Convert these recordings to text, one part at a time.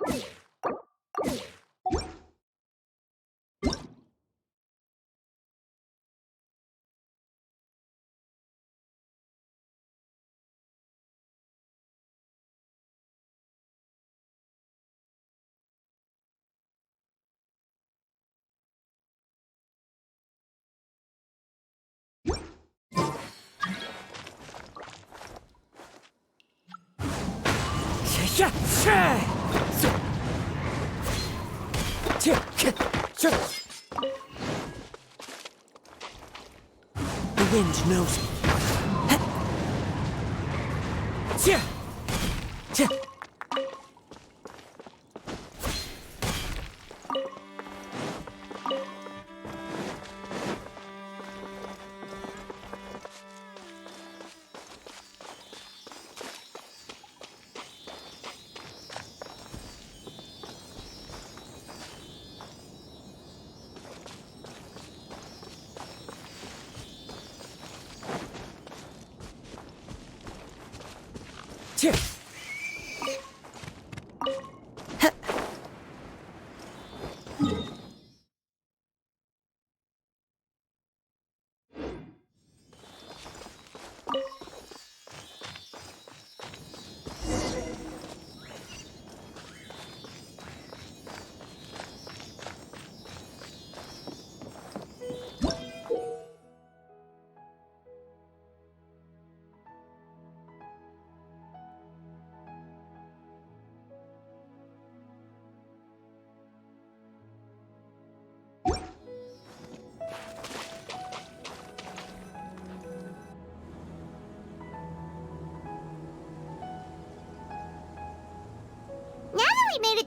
The wind knows me.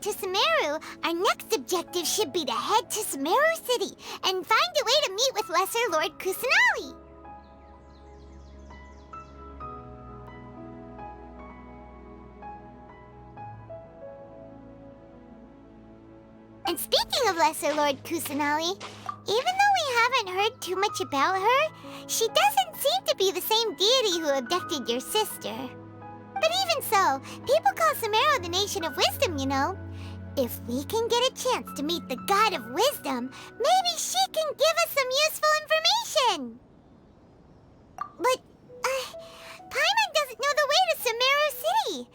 To Sumeru, our next objective should be to head to Sumeru City and find a way to meet with Lesser Lord Kusanali. And speaking of Lesser Lord Kusanali, even though we haven't heard too much about her, she doesn't seem to be the same deity who abducted your sister. But even so, people call Sumeru the Nation of Wisdom, you know. If we can get a chance to meet the God of Wisdom, maybe she can give us some useful information. But, Paimon doesn't know the way to Sumeru City.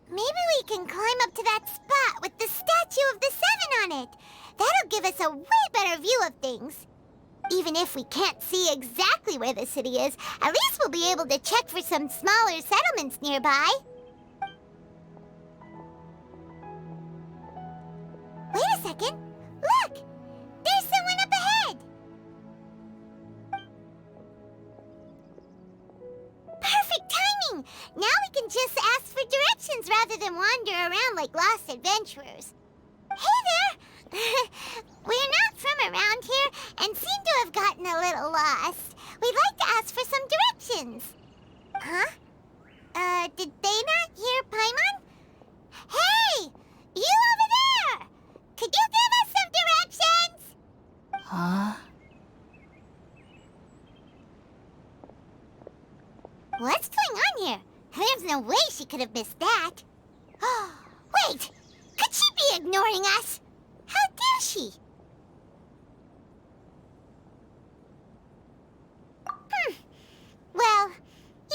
Maybe we can climb up to that spot with the statue of the Seven on it. That'll give us a way better view of things. Even if we can't see exactly where the city is, at least we'll be able to check for some smaller settlements nearby. Wait a second. Look! There's someone up ahead! Perfect timing! Now we can just ask for directions rather than wander around like lost adventurers. Hey there! We're not from around here and seem to have gotten a little lost. We'd like to ask for some directions. Huh? Did they not hear Paimon? Hey! You over there! Could you give us some directions? Huh? What's going on here? There's no way she could have missed that. Wait! Could she be ignoring us? How dare she? Well,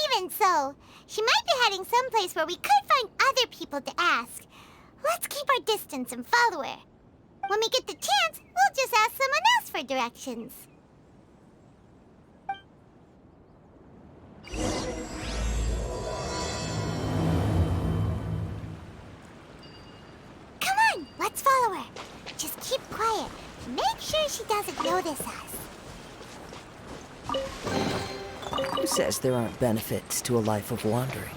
even so, she might be heading someplace where we could find other people to ask. Let's keep our distance and follow her. When we get the chance, we'll just ask someone else for directions. Come on, let's follow her. Just keep quiet. Make sure she doesn't notice us. Who says there aren't benefits to a life of wandering?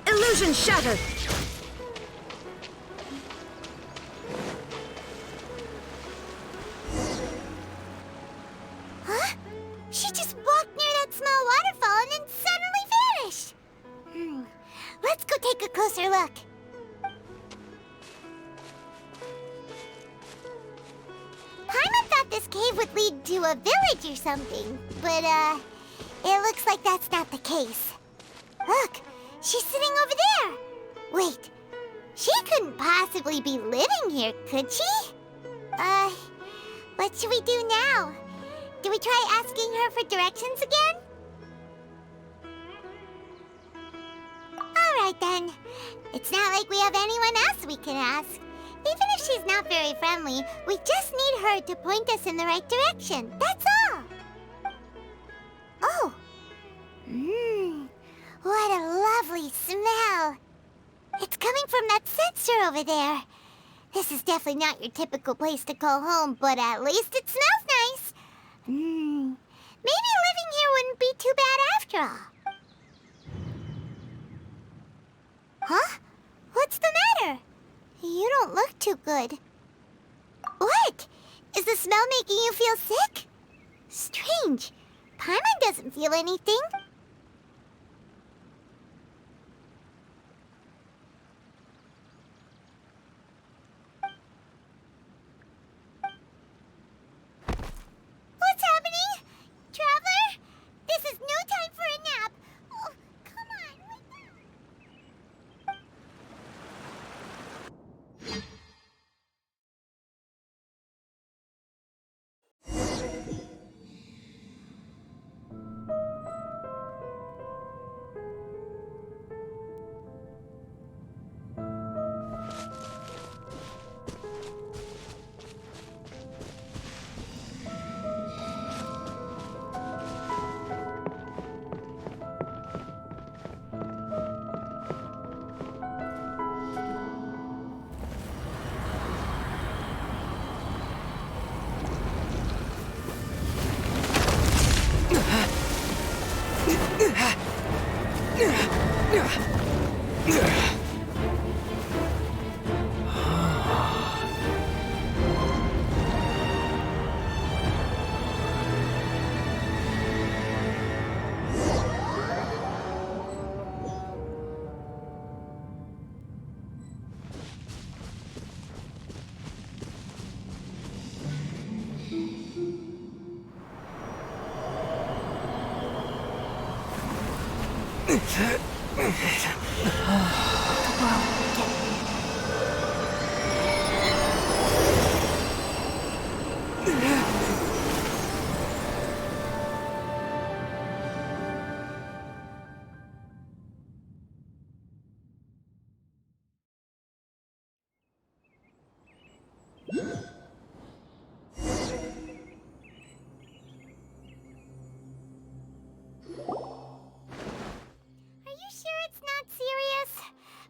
Illusion shattered! Huh? She just walked near that small waterfall and then suddenly vanished. Let's go take a closer look. Paimon thought this cave would lead to a village or something, but, It looks like that's not the case. Look, she's sitting over there. Wait, she couldn't possibly be living here, could she? What should we do now? Do we try asking her for directions again? Alright then. It's not like we have anyone else we can ask. Even if she's not very friendly, we just need her to point us in the right direction. That's all. Oh. What a lovely smell. It's coming from that sensor over there. This is definitely not your typical place to call home, but at least it smells nice. Maybe living here wouldn't be too bad after all. Huh? What's the matter? You don't look too good. What? Is the smell making you feel sick? Strange. Paimon doesn't feel anything. What's happening? Traveler? This is no time for a nap. Oh, come on, wake up.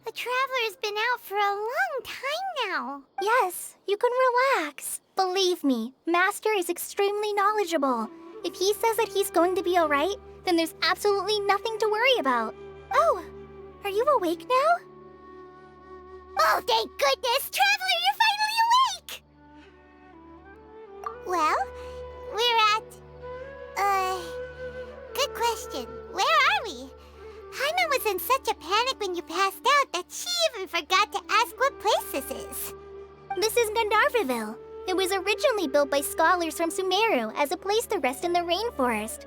The Traveler's been out for a long time now. Yes, you can relax. Believe me, Master is extremely knowledgeable. If he says that he's going to be alright, then there's absolutely nothing to worry about. Oh, are you awake now? Oh, thank goodness! Traveler, you're finally awake! Well, we're at... Good question. Where are we? Paimon was in such a panic when you passed out that she even forgot to ask what place this is. This is Gandharvaville. It was originally built by scholars from Sumeru as a place to rest in the rainforest.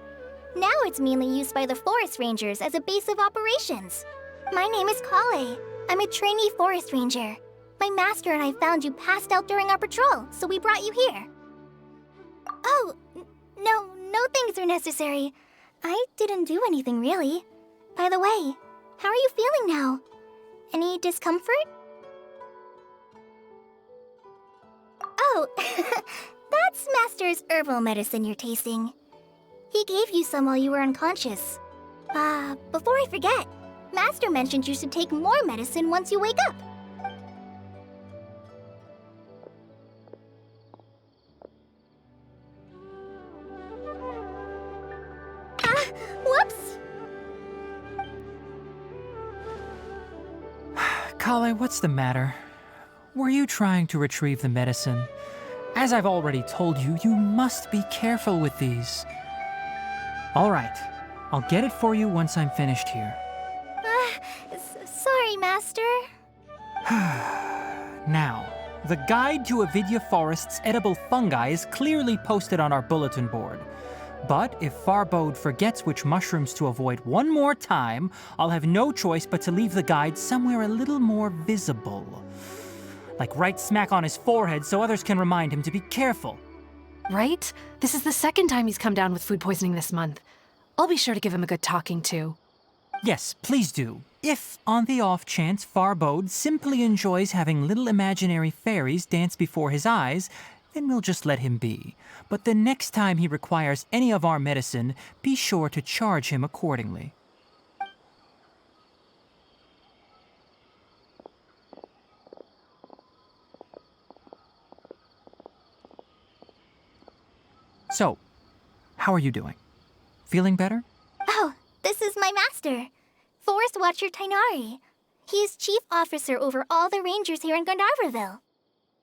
Now it's mainly used by the forest rangers as a base of operations. My name is Kale. I'm a trainee forest ranger. My master and I found you passed out during our patrol, so we brought you here. Oh, no things are necessary. I didn't do anything really. By the way, how are you feeling now? Any discomfort? Oh, that's Master's herbal medicine you're tasting. He gave you some while you were unconscious. Before I forget, Master mentioned you should take more medicine once you wake up. Whoops! Kale, what's the matter? Were you trying to retrieve the medicine? As I've already told you, you must be careful with these. All right, I'll get it for you once I'm finished here. Sorry, Master. Now, the guide to Avidya Forest's edible fungi is clearly posted on our bulletin board. But if Farbode forgets which mushrooms to avoid one more time, I'll have no choice but to leave the guide somewhere a little more visible. Like right smack on his forehead so others can remind him to be careful. Right? This is the second time he's come down with food poisoning this month. I'll be sure to give him a good talking to. Yes, please do. If, on the off chance, Farbode simply enjoys having little imaginary fairies dance before his eyes, then we'll just let him be. But the next time he requires any of our medicine, be sure to charge him accordingly. So, how are you doing? Feeling better? Oh, this is my master, Forest Watcher Tainari. He is chief officer over all the rangers here in Gandharvaville.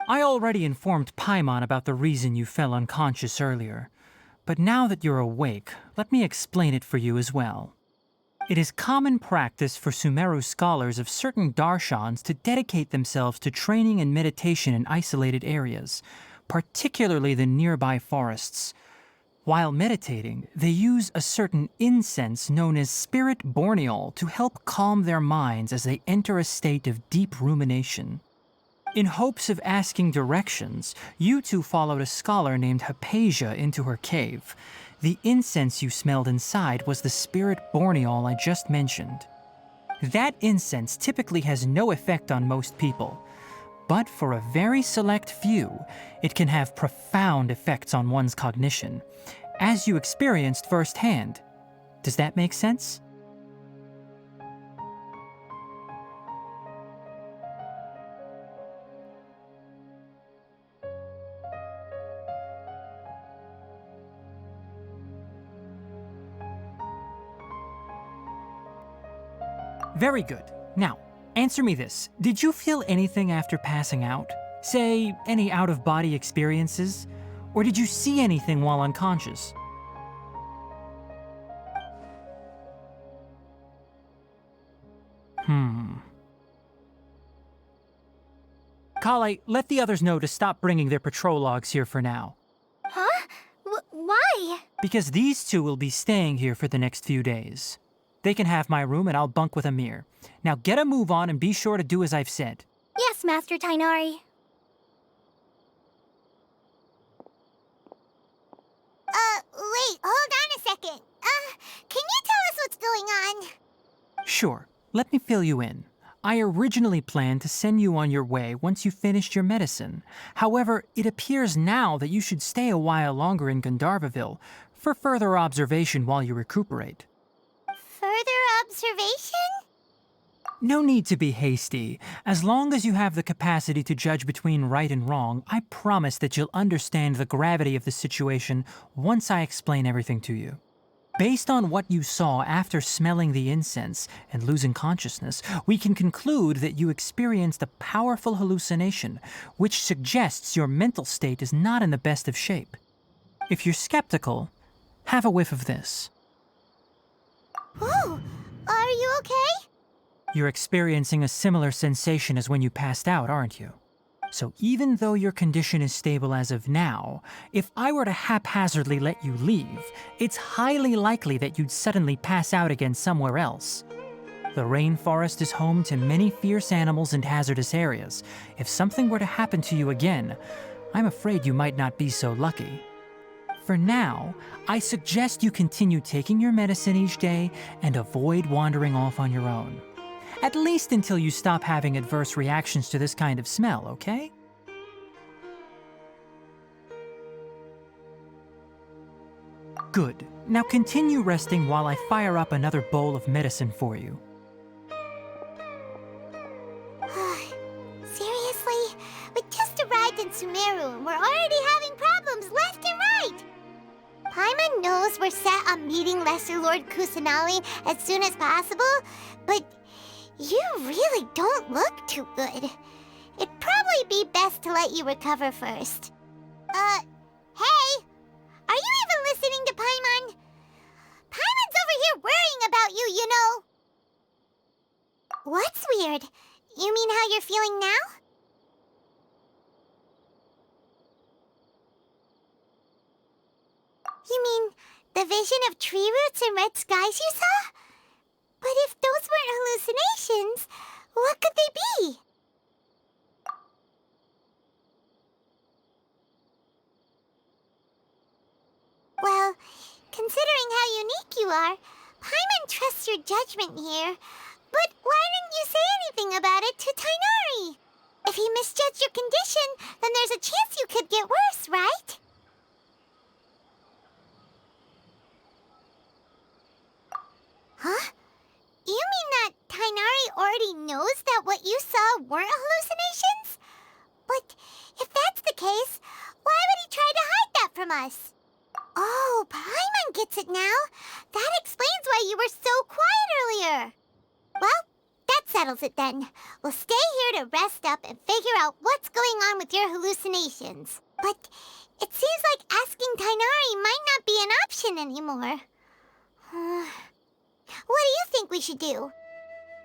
I already informed Paimon about the reason you fell unconscious earlier. But now that you're awake, let me explain it for you as well. It is common practice for Sumeru scholars of certain darshans to dedicate themselves to training and meditation in isolated areas, particularly the nearby forests. While meditating, they use a certain incense known as spirit borneol to help calm their minds as they enter a state of deep rumination. In hopes of asking directions, you two followed a scholar named Hypatia into her cave. The incense you smelled inside was the spirit borneol I just mentioned. That incense typically has no effect on most people, but for a very select few, it can have profound effects on one's cognition, as you experienced firsthand. Does that make sense? Very good. Now, answer me this. Did you feel anything after passing out? Say, any out-of-body experiences? Or did you see anything while unconscious? Kale, let the others know to stop bringing their patrol logs here for now. Huh? Why? Because these two will be staying here for the next few days. They can have my room and I'll bunk with Amir. Now get a move on and be sure to do as I've said. Yes, Master Tainari. Wait, hold on a second. Can you tell us what's going on? Sure, let me fill you in. I originally planned to send you on your way once you finished your medicine. However, it appears now that you should stay a while longer in Gandharvaville for further observation while you recuperate. Further observation? No need to be hasty. As long as you have the capacity to judge between right and wrong, I promise that you'll understand the gravity of the situation once I explain everything to you. Based on what you saw after smelling the incense and losing consciousness, we can conclude that you experienced a powerful hallucination, which suggests your mental state is not in the best of shape. If you're skeptical, have a whiff of this. Whoa, are you okay? You're experiencing a similar sensation as when you passed out, aren't you? So even though your condition is stable as of now, if I were to haphazardly let you leave, it's highly likely that you'd suddenly pass out again somewhere else. The rainforest is home to many fierce animals and hazardous areas. If something were to happen to you again, I'm afraid you might not be so lucky. For now, I suggest you continue taking your medicine each day and avoid wandering off on your own. At least until you stop having adverse reactions to this kind of smell, okay? Good. Now continue resting while I fire up another bowl of medicine for you. Seriously? We just arrived in Sumeru and we're already having problems left and right! Paimon knows we're set on meeting Lesser Lord Kusanali as soon as possible, but you really don't look too good. It'd probably be best to let you recover first. Hey! Are you even listening to Paimon? Paimon's over here worrying about you, you know! What's weird? You mean how you're feeling now? You mean The vision of tree roots and red skies you saw? But if those weren't hallucinations, what could they be? Well, considering how unique you are, Paimon trusts your judgment here. But why didn't you say anything about it to Tainari? If he misjudged your condition, then there's a chance you could get worse, right? Huh? You mean that Tainari already knows that what you saw weren't hallucinations? But if that's the case, why would he try to hide that from us? Oh, Paimon gets it now. That explains why you were so quiet earlier. Well, that settles it then. We'll stay here to rest up and figure out what's going on with your hallucinations. But it seems like asking Tainari might not be an option anymore. What do you think we should do?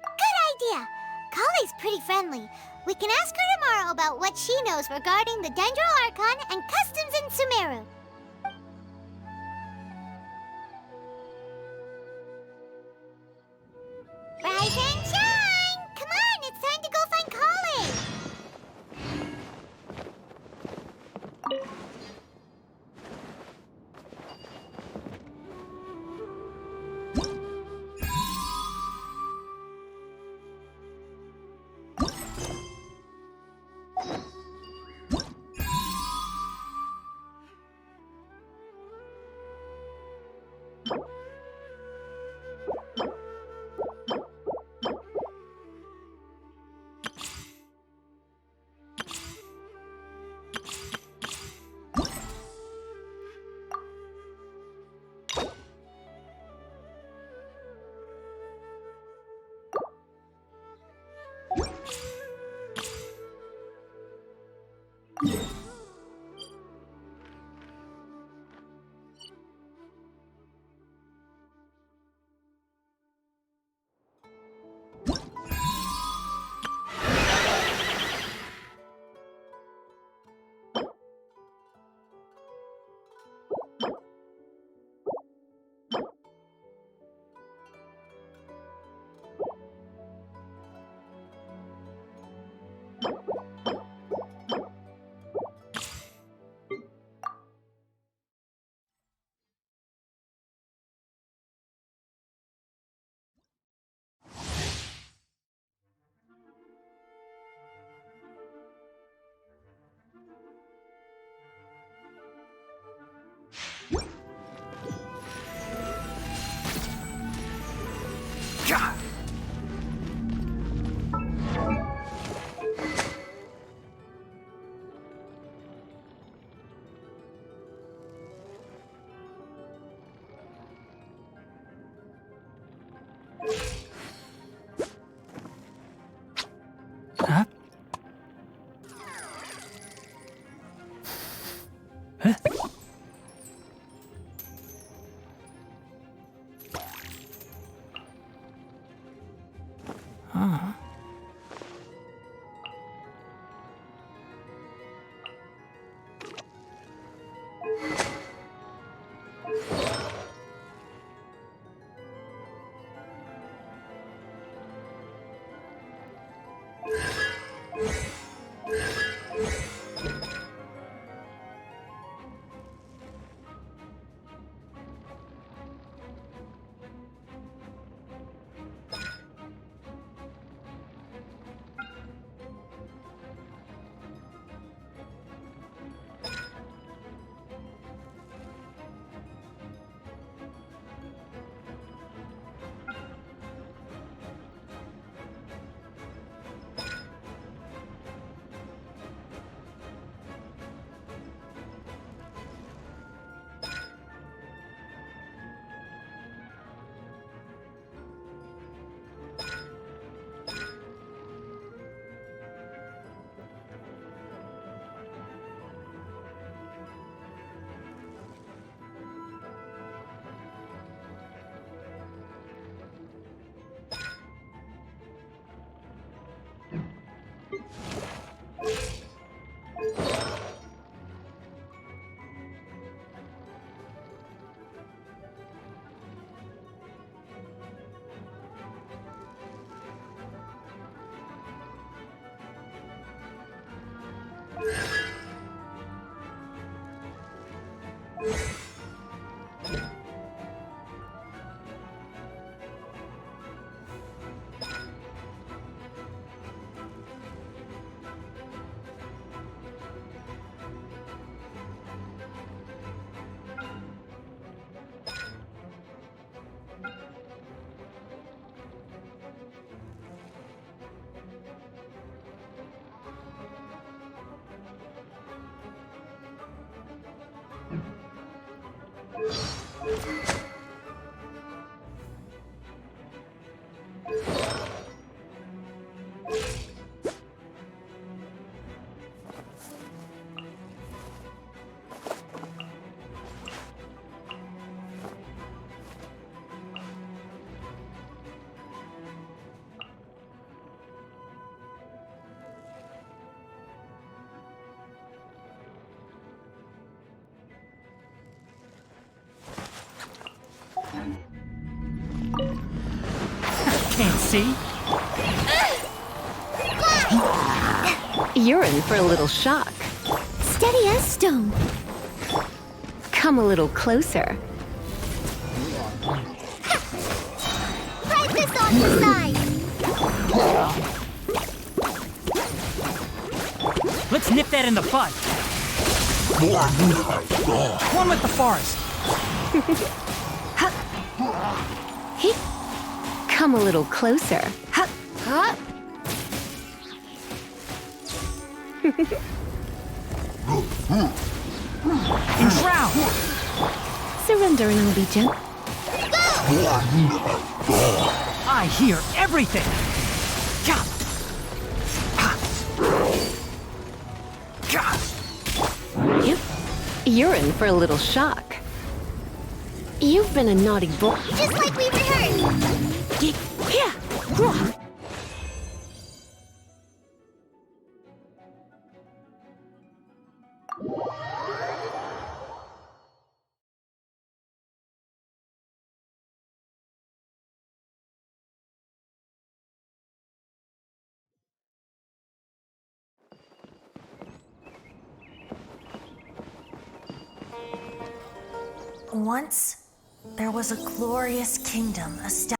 Good idea. Kale's pretty friendly. We can ask her tomorrow about what she knows regarding the Dendro Archon and customs in Sumeru. Rise and shine! Come on, it's time to go find Kale! Huh? Huh? Huh? Can't see? You're in for a little shock. Steady as stone. Come a little closer. Right this on the side. Let's nip that in the bud. One with the forest. Come a little closer. And drown. Surrender and I'll be gentle. I hear everything. Gah. Yep. You're in for a little shock. You've been a naughty boy. Just like we rehearsed. Once, there was a glorious kingdom established.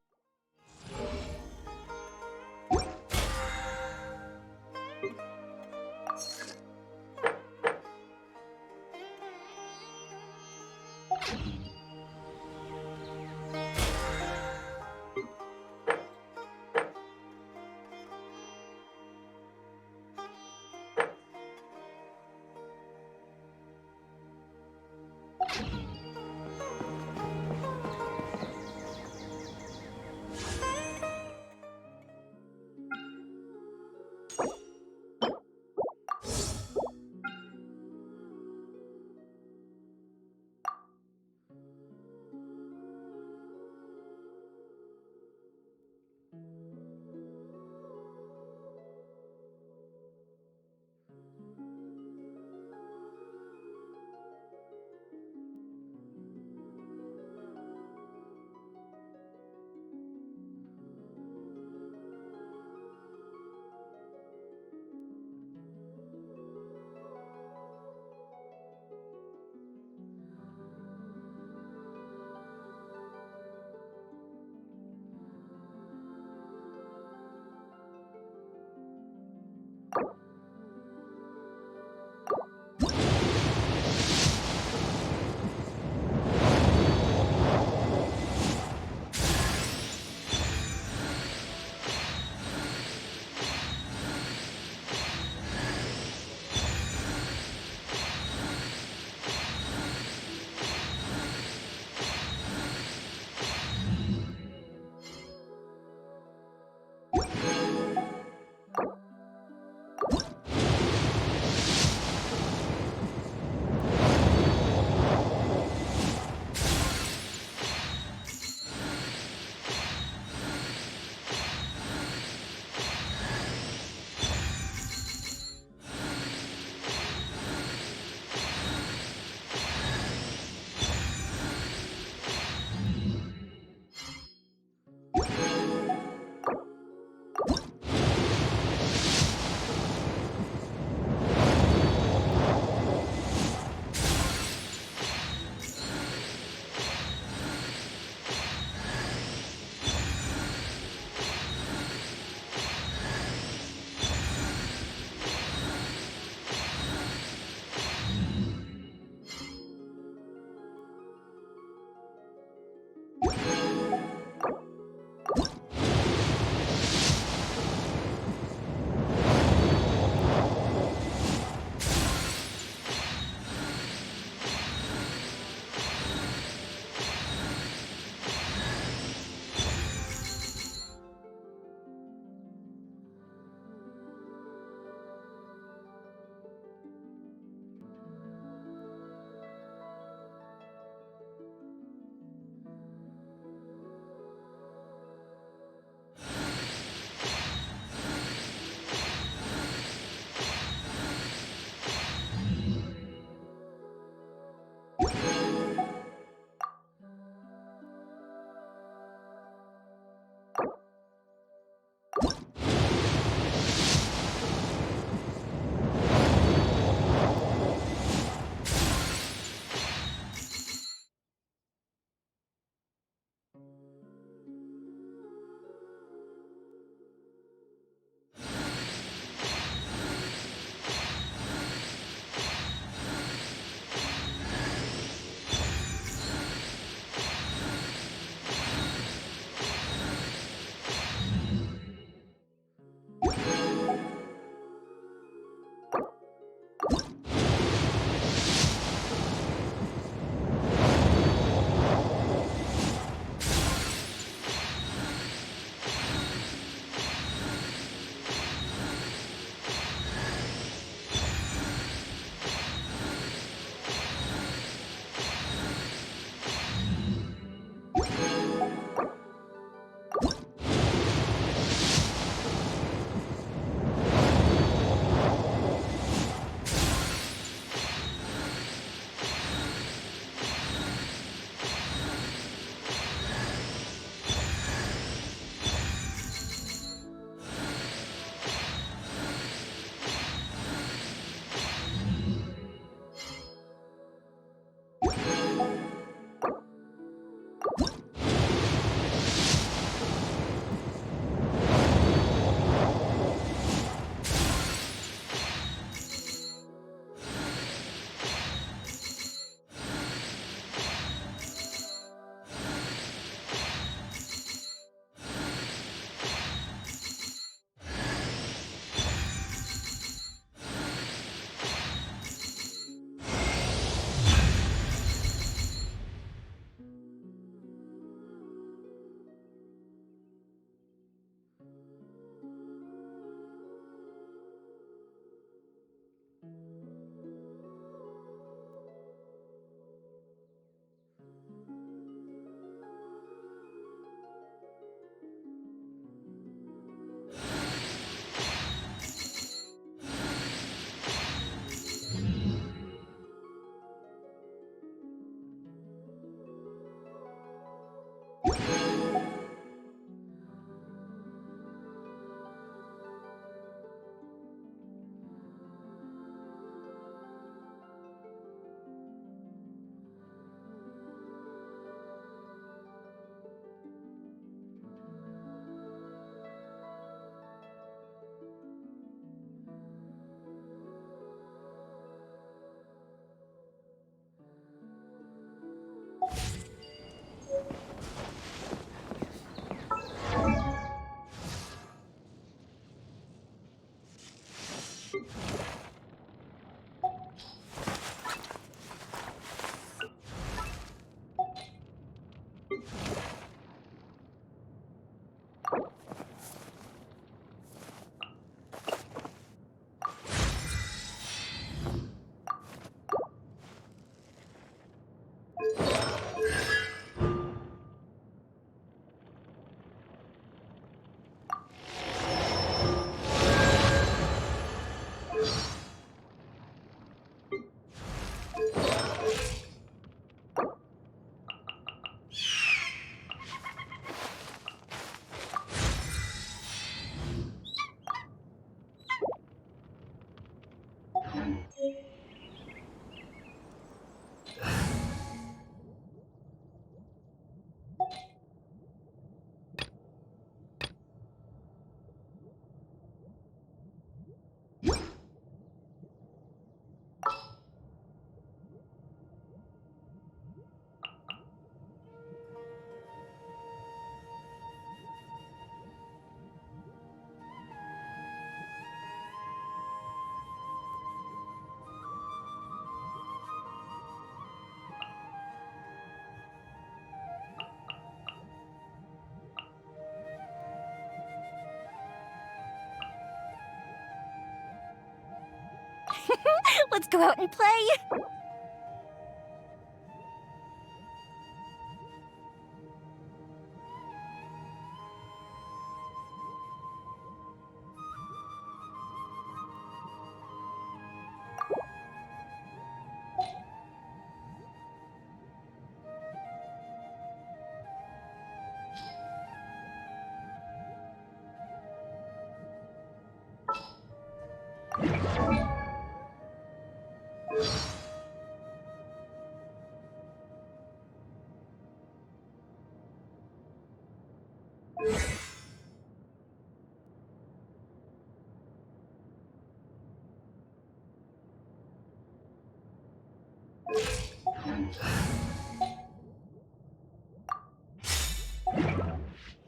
Let's go out and play.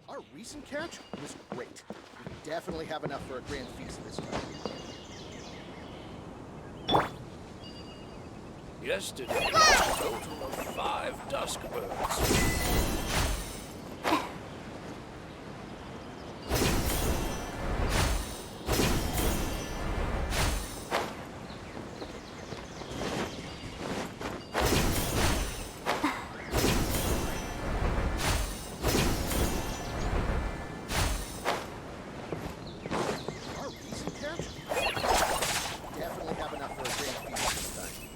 Our recent catch was great. We definitely have enough for a grand feast this time. Yesterday, a total of 5 dusk birds. Our recent catch? Definitely have enough for a grand feast this time.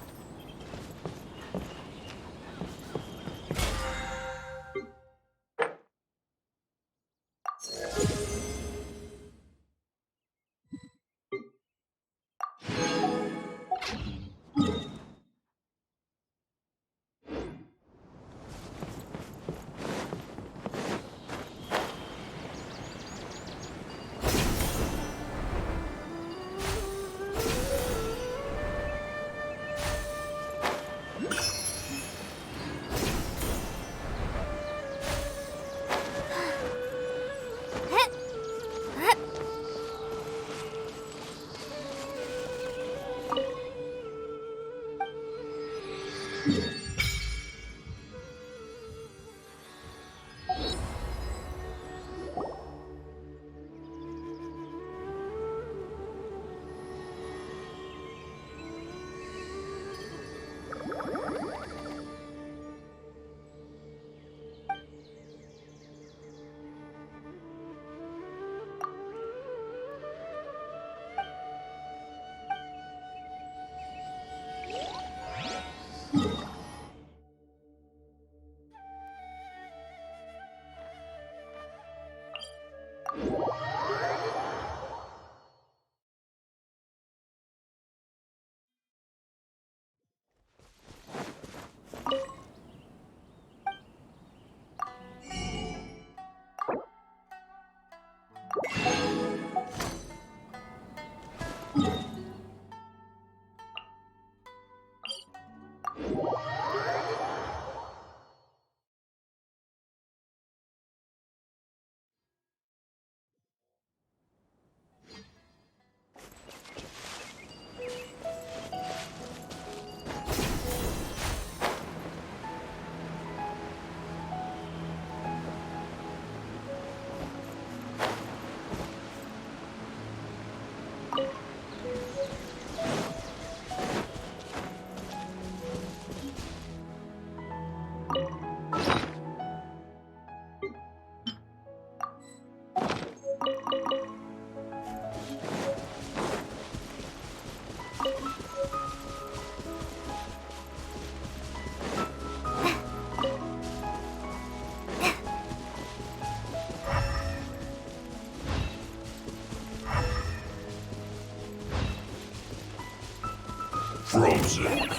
Frozen.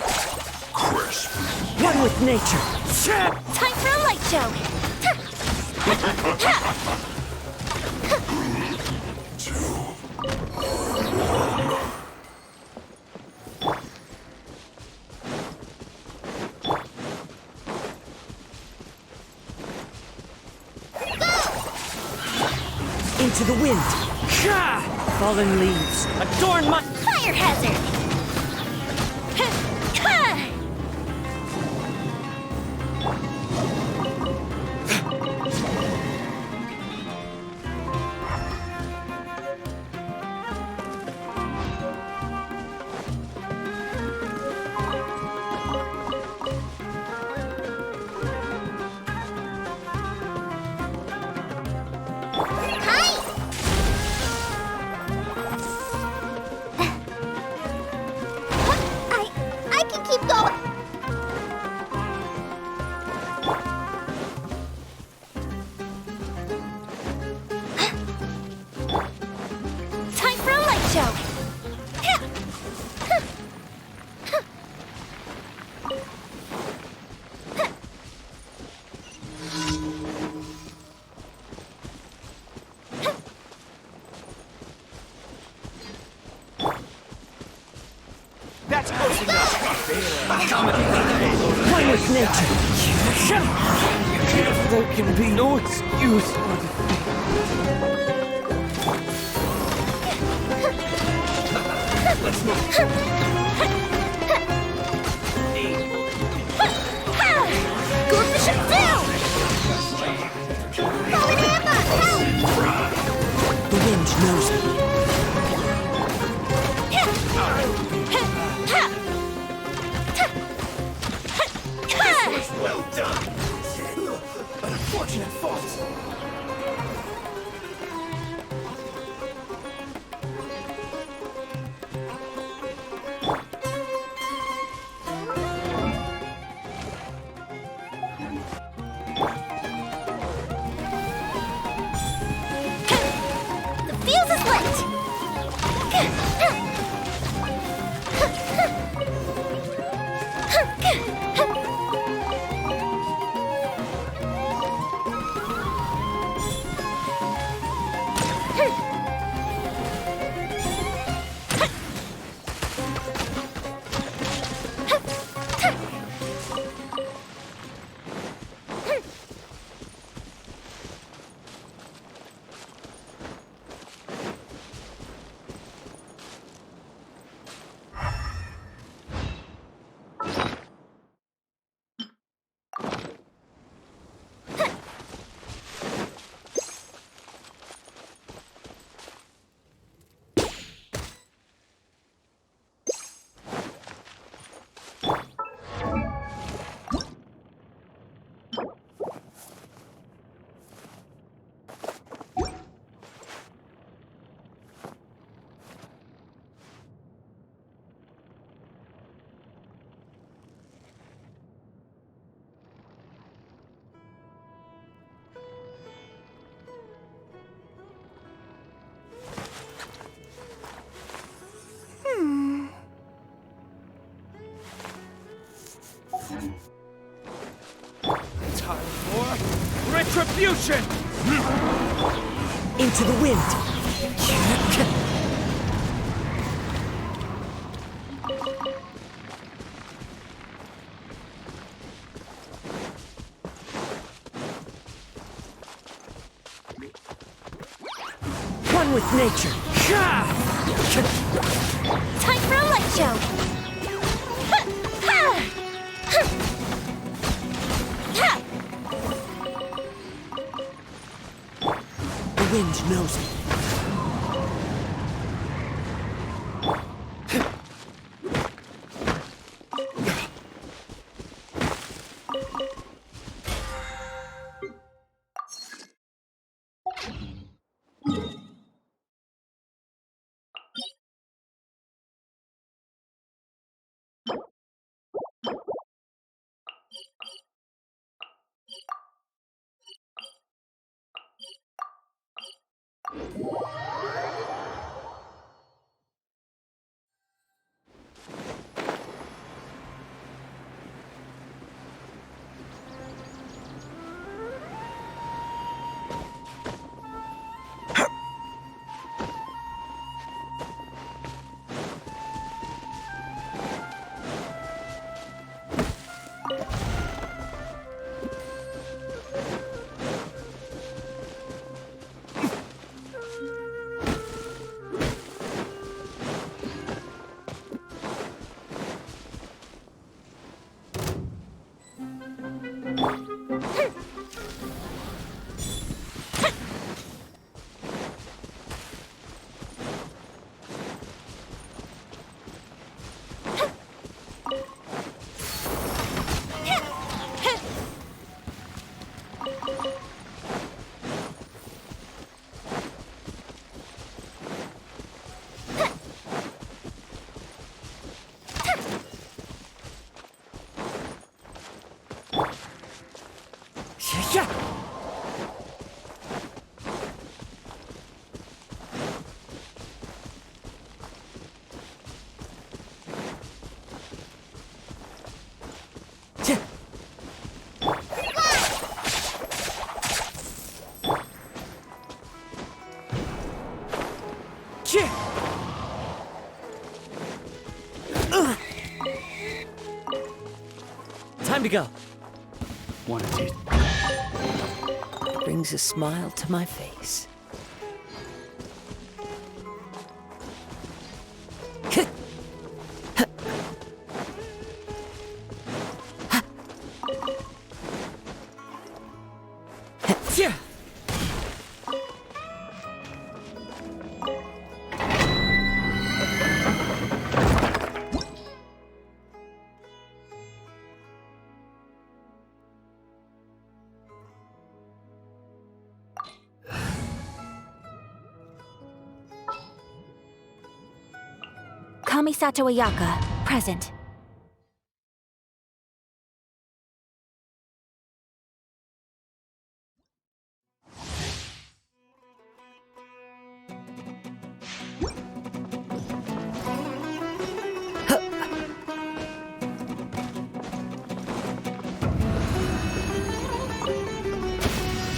Crisp. One with nature. Time for a light show. Into the wind. Fallen leaves. Adorn my... Fire hazard. with nature. There can be no excuse for defeat. Goldfish down! Fallen Emma, help! The wind knows me. Well done. An unfortunate fault. The fuse is lit! Time for retribution! Into the wind! One with nature! Time for a light show! The wind knows me. Time to go. Want to taste? Brings a smile to my face. Kamisato Ayaka, present.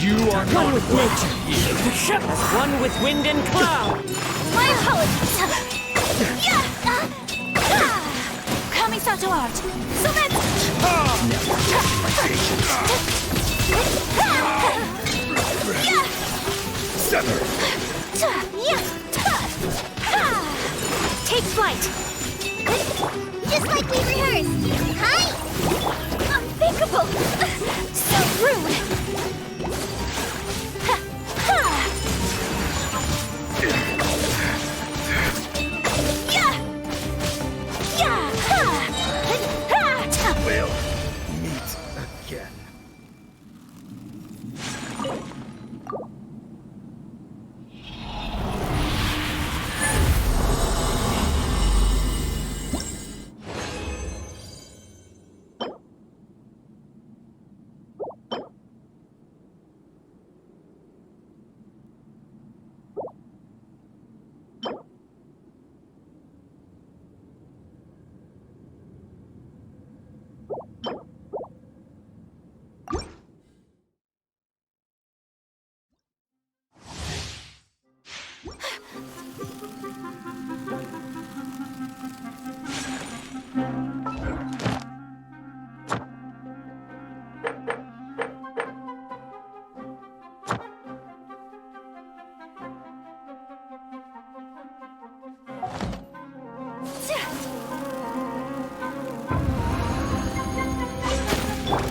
You are One not with nature. As one with wind and cloud. My apologies. Kamisato out. Sumeru! Take flight. Just like we rehearsed. Hi! Unthinkable! So rude! We'll meet again.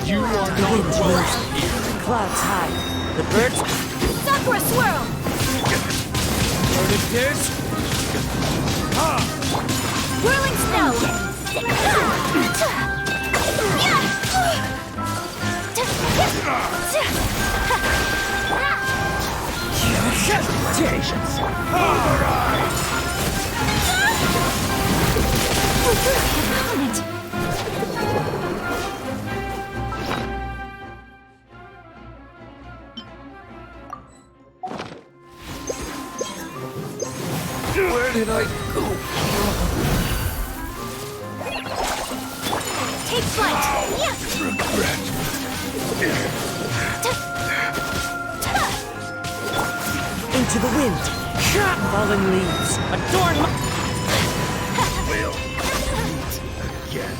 You are not welcome here. Clouds high. The birds. Sakura swirl! What it is? Whirling snow! Patience. Where did I go? Take flight! Regret. Into the wind. Fallen leaves. Adorn my... We'll meet again.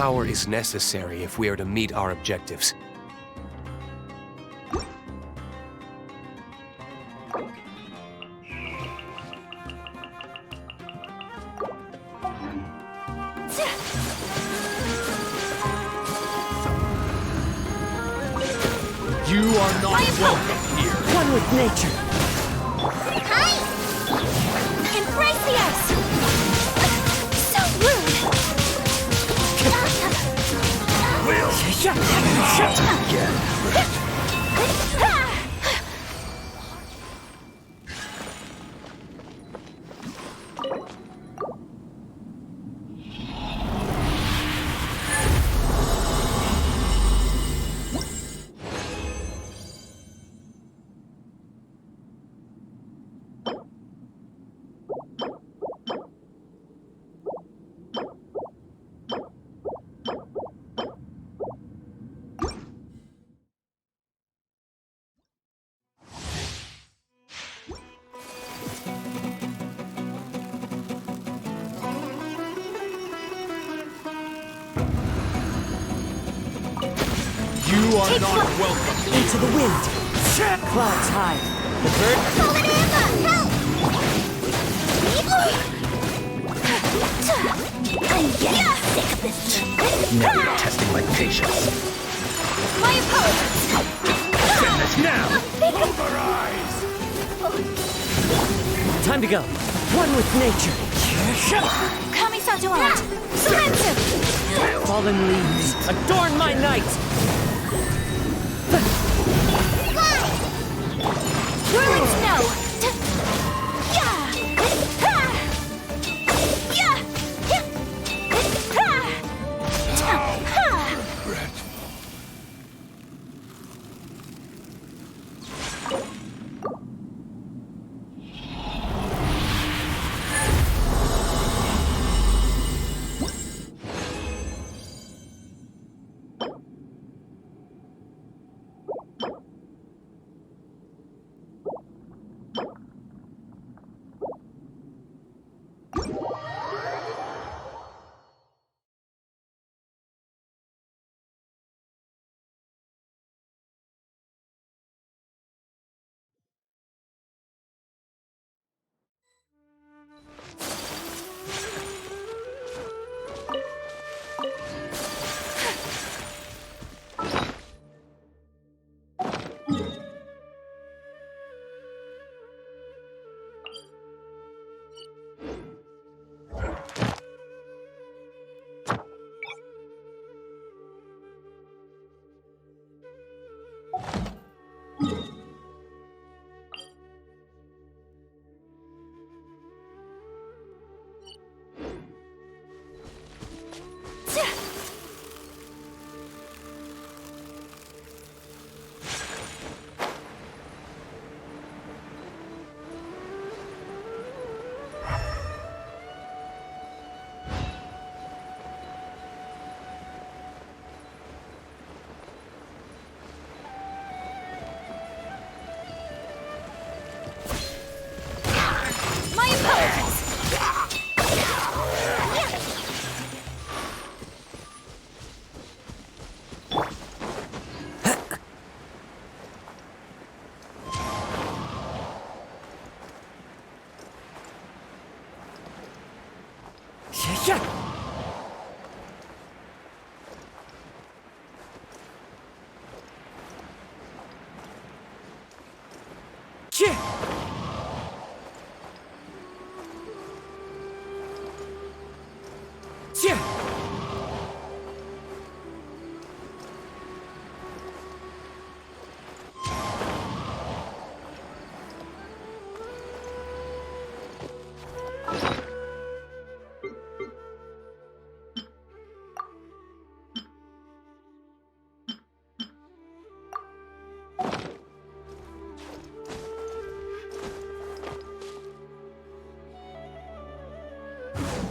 power is necessary if we are to meet our objectives. You are not welcome here. One with nature. Hi! Embrace the ice! So rude! You are not welcome. Into the wind. Clouds hide. The bird. Golden Amber! Help! I'm getting sick of this. Never testing my patience. My apologies! Finish now! Pulverize! Time to go. One with nature. Kamisato art! Sumeru! Fallen leaves. Adorn my night. Ruins no! Yeah! Ha! Yeah! Ha! Ha!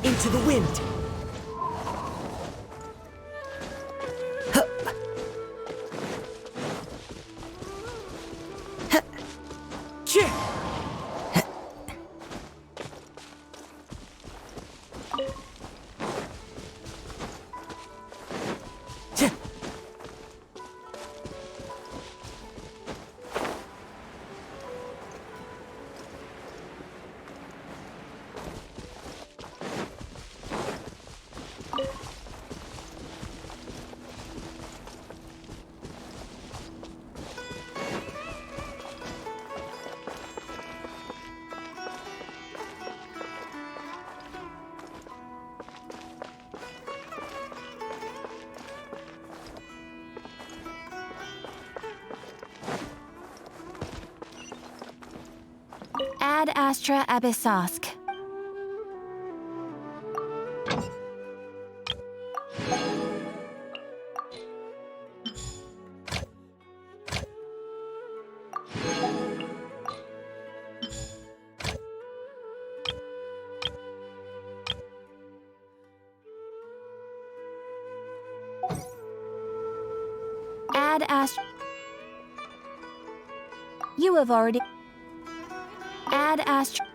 Into the wind. Ad Astra Abyssosk. Ad Astra. You have already. Ad Astra.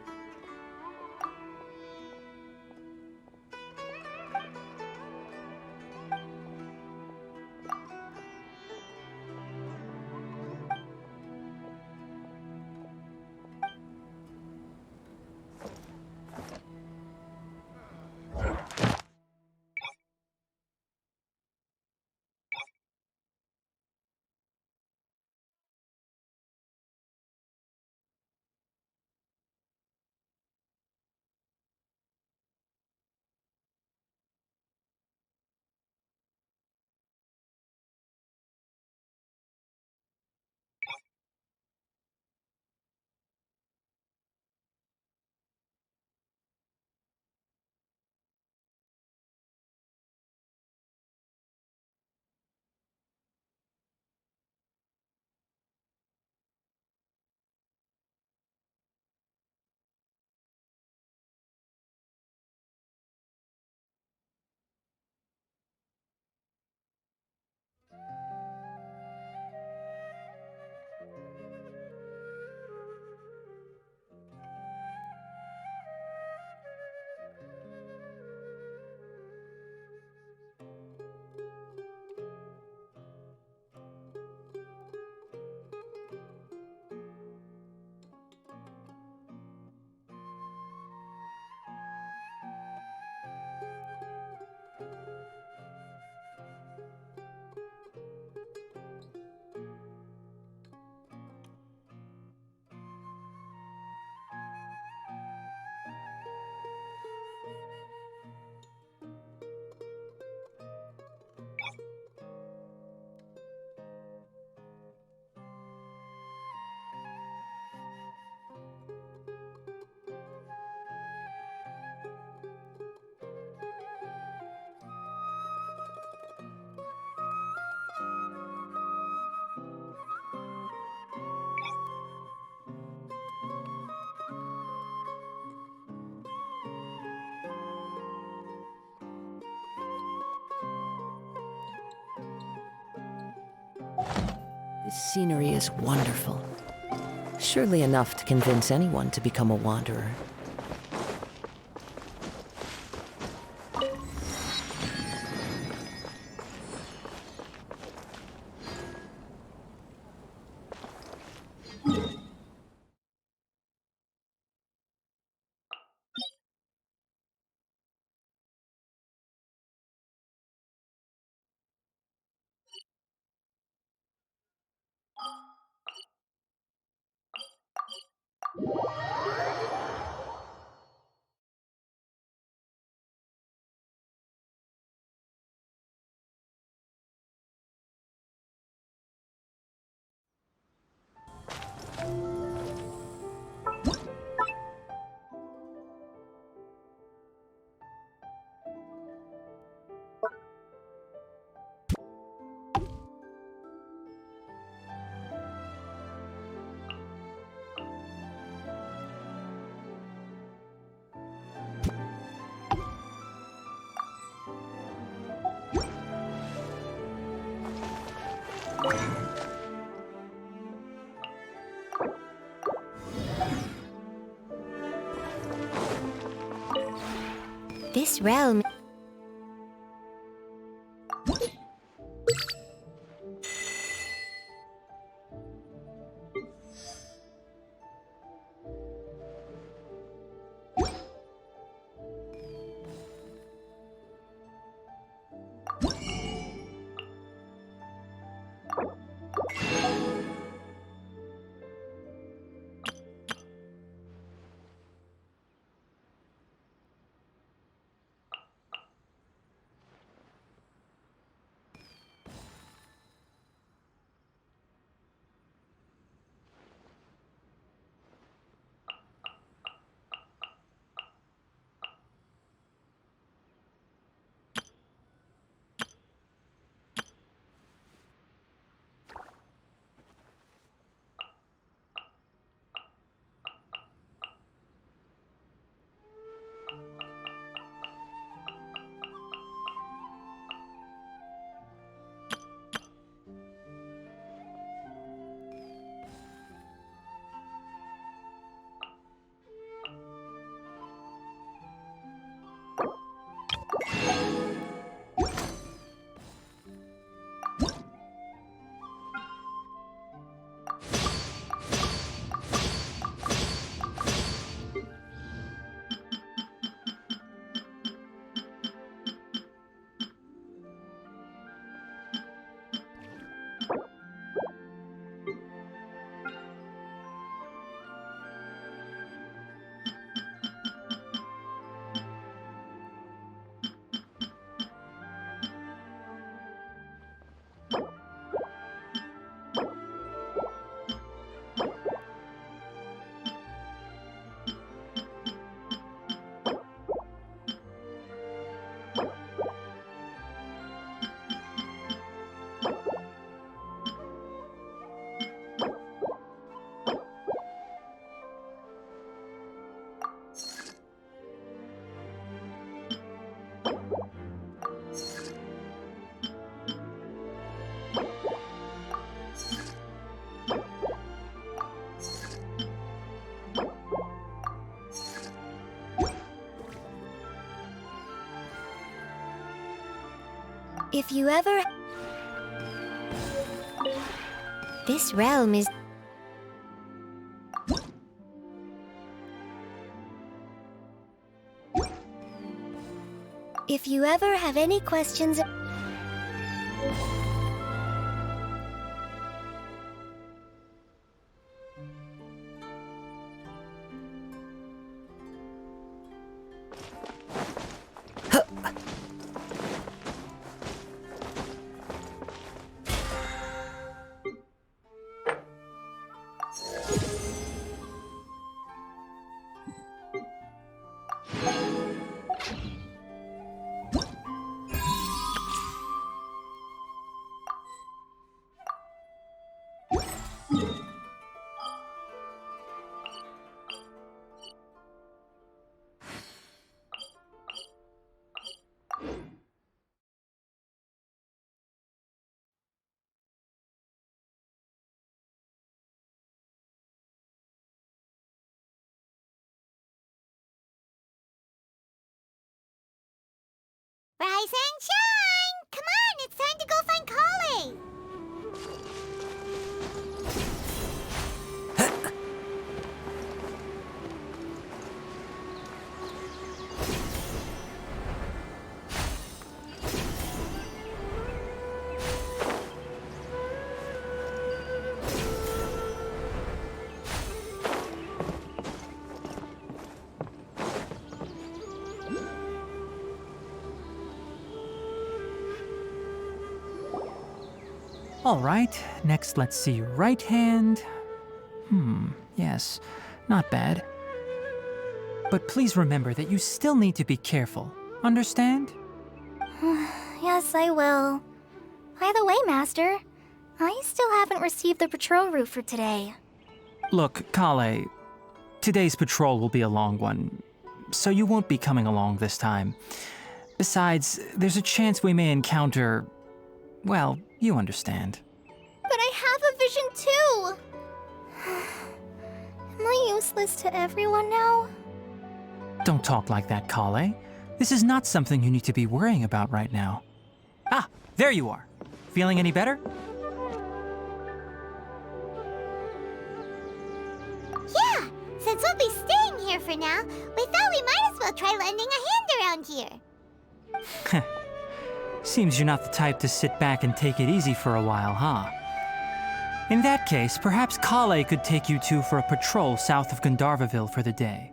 This scenery is wonderful. Surely enough to convince anyone to become a wanderer. This realm... If you ever... This realm is... If you ever have any questions... Rise and shine! Come on, it's time to go find Kale! All right, next let's see your right hand. Yes, not bad. But please remember that you still need to be careful. Understand? Yes, I will. By the way, Master, I still haven't received the patrol route for today. Look, Kale, today's patrol will be a long one, so you won't be coming along this time. Besides, there's a chance we may encounter... well, you understand. But I have a vision too! Am I useless to everyone now? Don't talk like that, Kale. This is not something you need to be worrying about right now. Ah, there you are. Feeling any better? Yeah, since we'll be staying here for now, we thought we might as well try lending a hand around here. Seems you're not the type to sit back and take it easy for a while, huh? In that case, perhaps Kale could take you two for a patrol south of Gandharvaville for the day.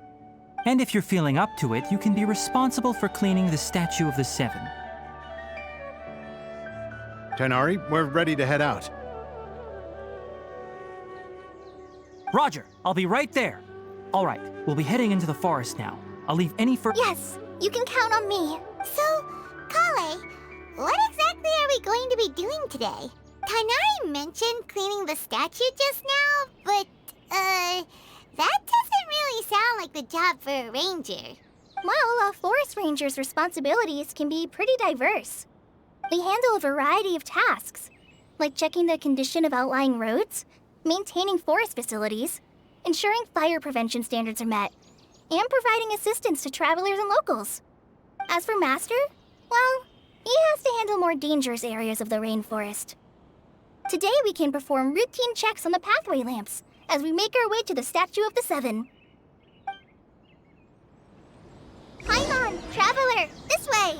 And if you're feeling up to it, you can be responsible for cleaning the Statue of the Seven. Tighnari, we're ready to head out. Roger, I'll be right there. All right, we'll be heading into the forest now. I'll leave any Yes, you can count on me. So, Kale, what exactly are we going to be doing today? Tighnari mentioned cleaning the statue just now, but, that doesn't really sound like the job for a ranger. Well, a forest ranger's responsibilities can be pretty diverse. They handle a variety of tasks, like checking the condition of outlying roads, maintaining forest facilities, ensuring fire prevention standards are met, and providing assistance to travelers and locals. As for Master, well, he has to handle more dangerous areas of the rainforest. Today we can perform routine checks on the pathway lamps as we make our way to the Statue of the Seven. Paimon, Traveler, this way!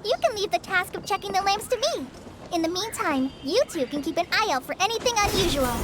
You can leave the task of checking the lamps to me. In the meantime, you two can keep an eye out for anything unusual.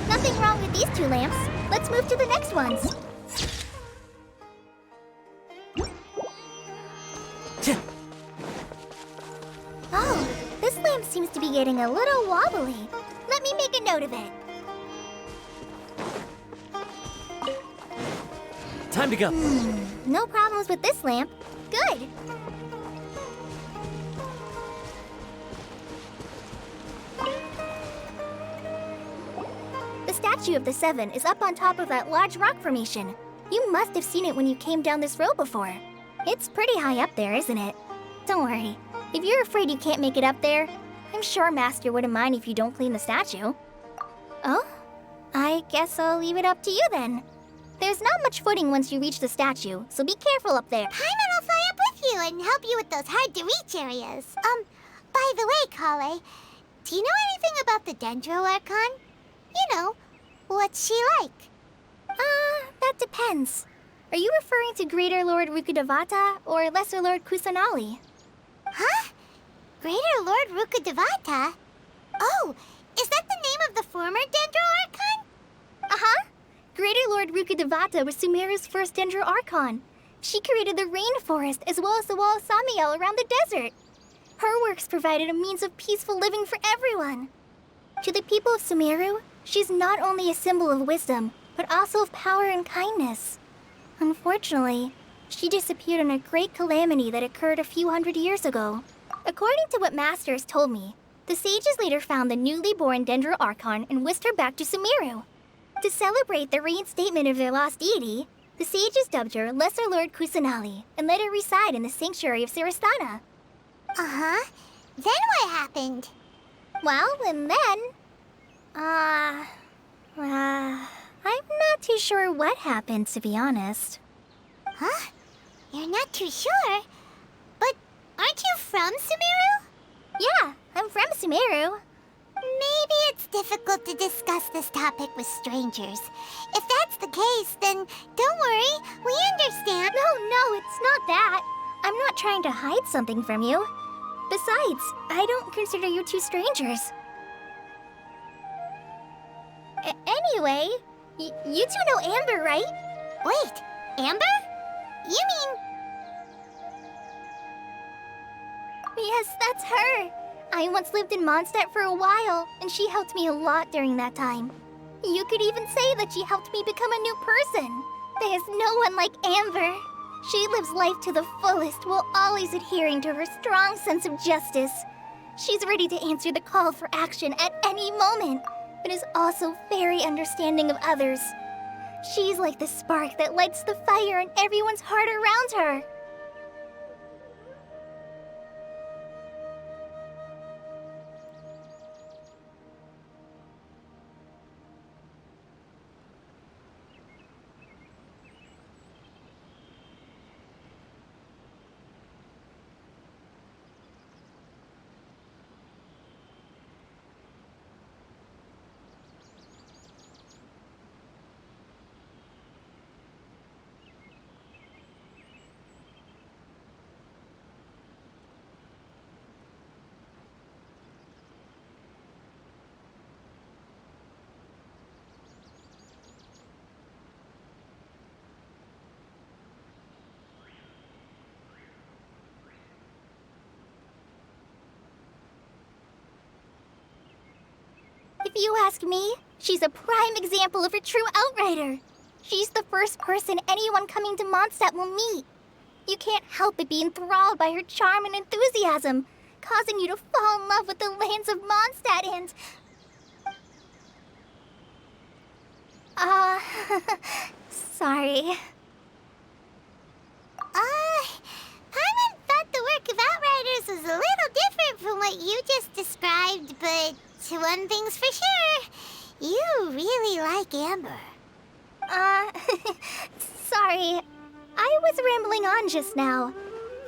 Nothing wrong with these two lamps. Let's move to the next ones. Oh, this lamp seems to be getting a little wobbly. Let me make a note of it. Time to go. No problems with this lamp. Good. The statue of the Seven is up on top of that large rock formation. You must have seen it when you came down this road before. It's pretty high up there, isn't it? Don't worry. If you're afraid you can't make it up there, I'm sure Master wouldn't mind if you don't clean the statue. Oh? I guess I'll leave it up to you then. There's not much footing once you reach the statue, so be careful up there. Paimon will fly up with you and help you with those hard-to-reach areas. By the way, Kale, do you know anything about the Dendro Archon? You know, what's she like? That depends. Are you referring to Greater Lord Rukkhadevata or Lesser Lord Kusanali? Huh? Greater Lord Rukkhadevata? Oh, is that the name of the former Dendro Archon? Uh-huh. Greater Lord Rukkhadevata was Sumeru's first Dendro Archon. She created the rainforest as well as the wall of Samiel around the desert. Her works provided a means of peaceful living for everyone. To the people of Sumeru, she's not only a symbol of wisdom, but also of power and kindness. Unfortunately, she disappeared in a great calamity that occurred a few hundred years ago. According to what Master has told me, the sages later found the newly born Dendro Archon and whisked her back to Sumeru. To celebrate the reinstatement of their lost deity, the sages dubbed her Lesser Lord Kusanali and let her reside in the sanctuary of Siristana. Uh-huh. Then what happened? Well, and then... I'm not too sure what happened, to be honest. Huh? You're not too sure? But aren't you from Sumeru? Yeah, I'm from Sumeru. Maybe it's difficult to discuss this topic with strangers. If that's the case, then don't worry, we understand. No, it's not that. I'm not trying to hide something from you. Besides, I don't consider you two strangers. Anyway, you two know Amber, right? Wait, Amber? You mean... Yes, that's her. I once lived in Mondstadt for a while, and she helped me a lot during that time. You could even say that she helped me become a new person. There's no one like Amber. She lives life to the fullest while always adhering to her strong sense of justice. She's ready to answer the call for action at any moment, but is also very understanding of others. She's like the spark that lights the fire in everyone's heart around her. If you ask me, she's a prime example of a true outrider. She's the first person anyone coming to Mondstadt will meet. You can't help but be enthralled by her charm and enthusiasm, causing you to fall in love with the lands of Mondstadt and... sorry. Paimon thought the work of Outriders was a little different from what you just described, but one thing's for sure, you really like Amber. Sorry. I was rambling on just now.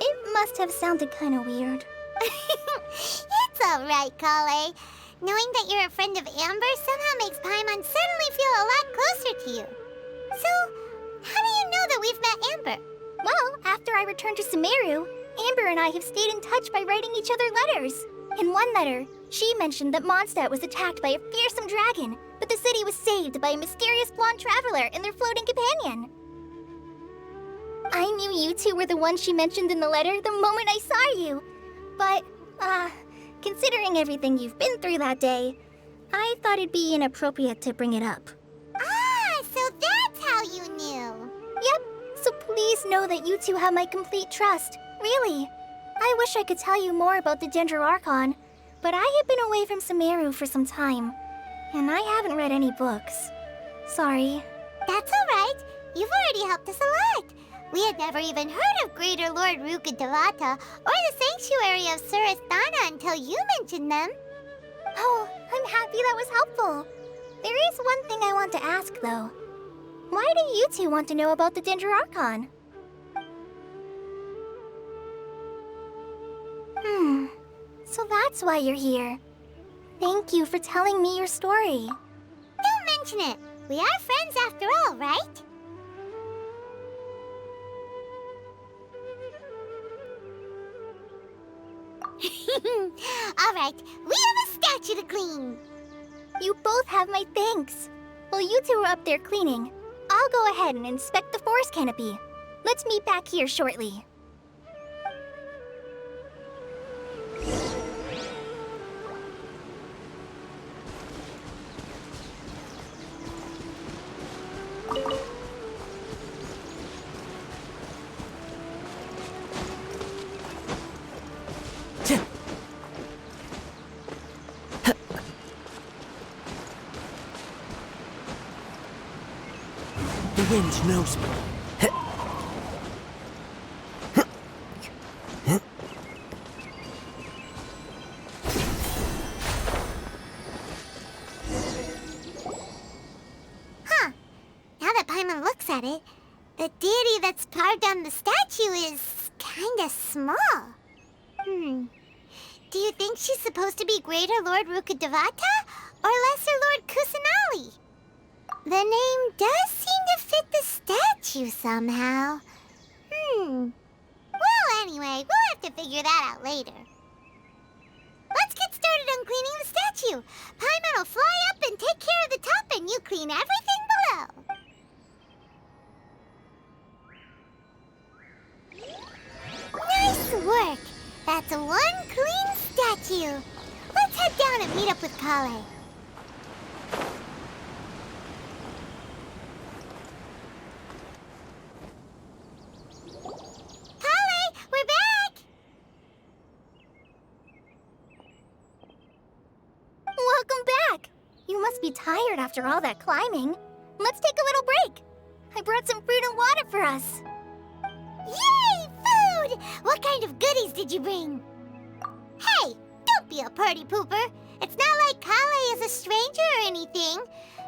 It must have sounded kind of weird. It's alright, Kale. Knowing that you're a friend of Amber somehow makes Paimon suddenly feel a lot closer to you. So, how do you know that we've met Amber? Well, after I returned to Sumeru, Amber and I have stayed in touch by writing each other letters. In one letter, she mentioned that Mondstadt was attacked by a fearsome dragon, but the city was saved by a mysterious blonde traveler and their floating companion. I knew you two were the ones she mentioned in the letter the moment I saw you. But, considering everything you've been through that day, I thought it'd be inappropriate to bring it up. Ah, so that's how you knew. Yep, so please know that you two have my complete trust. Really. I wish I could tell you more about the Ginger Archon, but I have been away from Sumeru for some time, and I haven't read any books. Sorry. That's alright. You've already helped us a lot. We had never even heard of Greater Lord Rukkhadevata or the Sanctuary of Surasthana until you mentioned them. Oh, I'm happy that was helpful. There is one thing I want to ask, though. Why do you two want to know about the Ginger Archon? So that's why you're here. Thank you for telling me your story. Don't mention it. We are friends after all, right? Alright, we have a statue to clean. You both have my thanks. While you two are up there cleaning, I'll go ahead and inspect the forest canopy. Let's meet back here shortly. The wind knows me. Huh. Now that Paimon looks at it, the deity that's carved on the statue is kinda small. Do you think she's supposed to be Greater Lord Rukkhadevata or Lesser Lord Kusanali? The name does seem to fit the statue somehow. Well, anyway, we'll have to figure that out later. Let's get started on cleaning the statue. Paimon will fly up and take care of the top, and you clean everything below. Nice work. That's one clean statue. Let's head down and meet up with Kale. Kale, we're back! Welcome back! You must be tired after all that climbing. Let's take a little break. I brought some fruit and water for us. Yay, food! What kind of goodies did you bring? Hey, don't be a party pooper. It's not like Kale is a stranger or anything.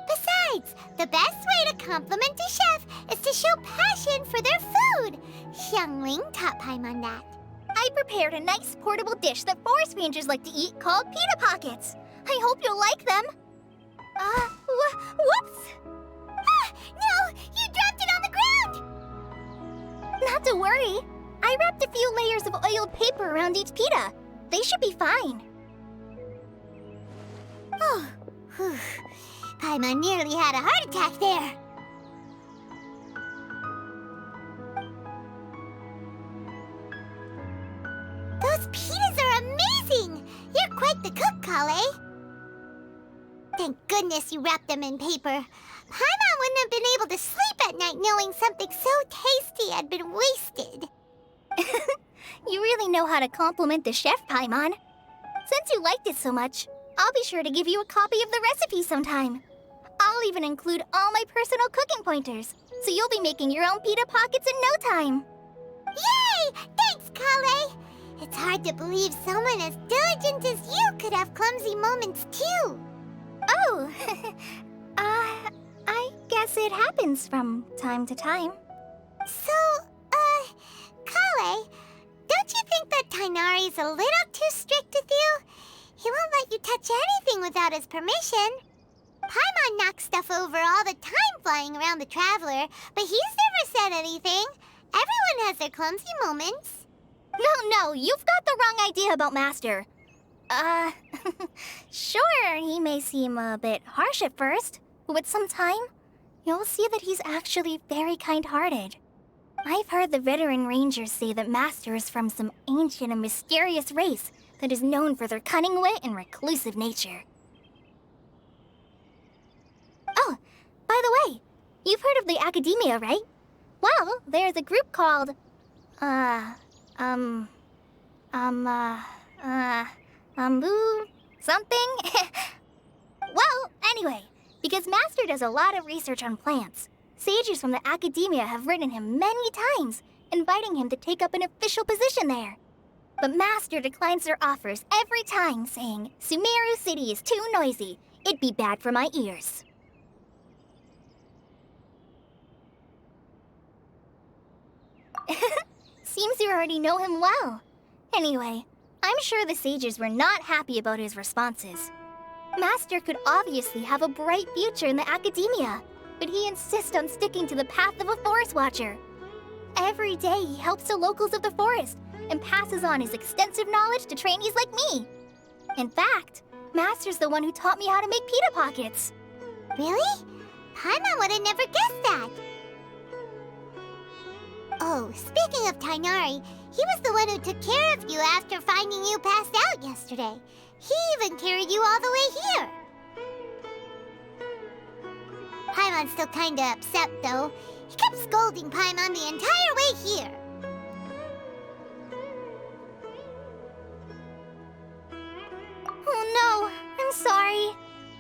Besides, the best way to compliment a chef is to show passion for their food. Xiangling taught Paimon that. I prepared a nice portable dish that forest rangers like to eat called pita pockets. I hope you'll like them. Whoops! Ah, no! You dropped it on the ground! Not to worry. I wrapped a few layers of oiled paper around each pita. They should be fine. Oh, whew. Paimon nearly had a heart attack there. Those pitas are amazing! You're quite the cook, Kale. Thank goodness you wrapped them in paper. Paimon wouldn't have been able to sleep at night knowing something so tasty had been wasted. You really know how to compliment the chef, Paimon. Since you liked it so much, I'll be sure to give you a copy of the recipe sometime. I'll even include all my personal cooking pointers, so you'll be making your own pita pockets in no time. Yay! Thanks, Kale! It's hard to believe someone as diligent as you could have clumsy moments, too. Oh, I guess it happens from time to time. So, Kale, don't you think that Tainari's a little too strict with you? He won't let you touch anything without his permission. Paimon knocks stuff over all the time flying around the Traveler, but he's never said anything. Everyone has their clumsy moments. No, you've got the wrong idea about Master. Sure, he may seem a bit harsh at first, but with some time, you'll see that he's actually very kind-hearted. I've heard the veteran rangers say that Master is from some ancient and mysterious race that is known for their cunning wit and reclusive nature. By the way, you've heard of the Academia, right? Well, there's a group called, something? Well, anyway, because Master does a lot of research on plants, sages from the Academia have written him many times, inviting him to take up an official position there. But Master declines their offers every time, saying, Sumeru City is too noisy. It'd be bad for my ears. Seems you already know him well. Anyway, I'm sure the sages were not happy about his responses. Master could obviously have a bright future in the Academia, but he insists on sticking to the path of a forest watcher. Every day he helps the locals of the forest and passes on his extensive knowledge to trainees like me. In fact, Master's the one who taught me how to make pita pockets. Really? Paimon would have never guessed that. Oh, speaking of Tainari, he was the one who took care of you after finding you passed out yesterday. He even carried you all the way here. Paimon's still kinda upset, though. He kept scolding Paimon the entire way here. Oh no, I'm sorry.